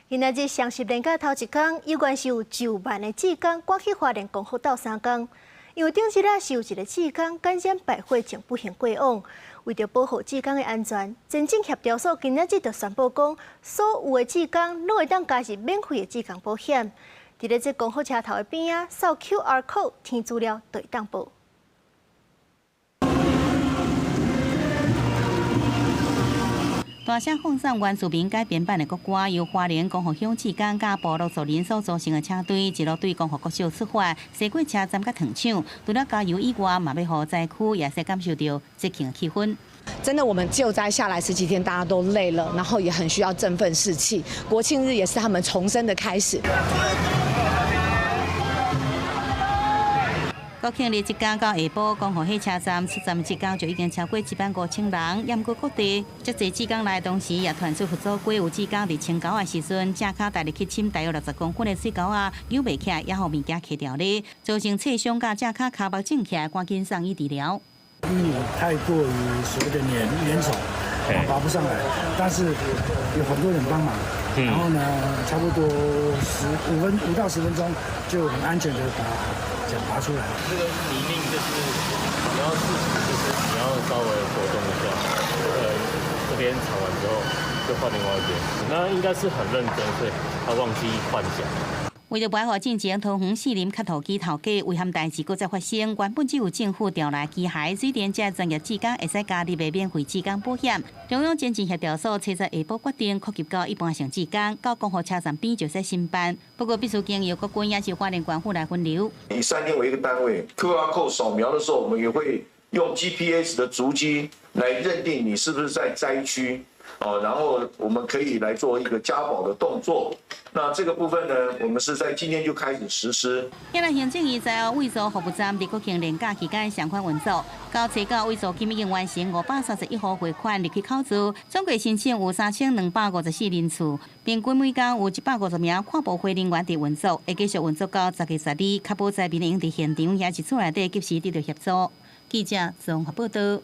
今仔日双十连假头一天，有关是有10万的志工赶去花莲公园斗3天，因为顶一日是有一个志工感染百会症不幸过往。为着保护志工的安全，前进协调所今仔日就宣布讲，所有的志工拢会当加入免费的志工保险。伫咧这公园车头的边啊，扫 QR code 填资料就会当报。 大声放送原住民改编版的国歌，由花莲公园乡志工甲部落族人所组成的车队，一路对公园国小出发，西过车站甲糖厂，除了加油以外，嘛要互灾区也是感受到节庆的气氛。 真的，我们救灾下来10几天，大家都累了，然后也很需要振奋士气。国庆日也是他们重生的开始。 国庆日一天到下晡，公园火车站出站一天就已经超过15000人，淹过各地。这济志工来同时也传出合作过有志工伫清沟的时阵，正脚带入去浸大约60公分的水沟啊，游袂起来，也互物件卡掉咧，造成侧伤甲正脚脚目肿起来，赶紧送医治疗。因为太过于所谓的粘稠，爬不上来，但是有很多人帮忙，然后呢，差不多5到10分钟就很安全的把脚拔出来。这个泥泞就是你要事情就是你要稍微活动一下，这边铲完之后就换另外一边，那应该是很认真，所以他忘记换脚。 为了保护进前，桃园市林卡土机头家遗憾代志搁再发生，原本只有政府调来机械水电这专业志工会使加入的免费志工保险。中央前进协调所车在下晡决定扩及到一般性志工，到公园车站边就使申办。不过必须经由国军也是花莲管府来分流。以3天为一个单位 ，QR code 扫描的时候，我们也会用 GPS 的足迹来认定你是不是在灾区。 然后我们可以来做一个加保的动作。那这个部分呢，我们是在今天就开始实施。今日行政院在卫所服务站伫国庆连假期间上款运作，到初到卫所今已经完成531户汇款入去扣除，总计申请有3254人次，平均每天有150名看保会人员伫运作，会继续运作到10月12日，确保灾民用伫现场也是厝内底及时得到协助。记者综合报道。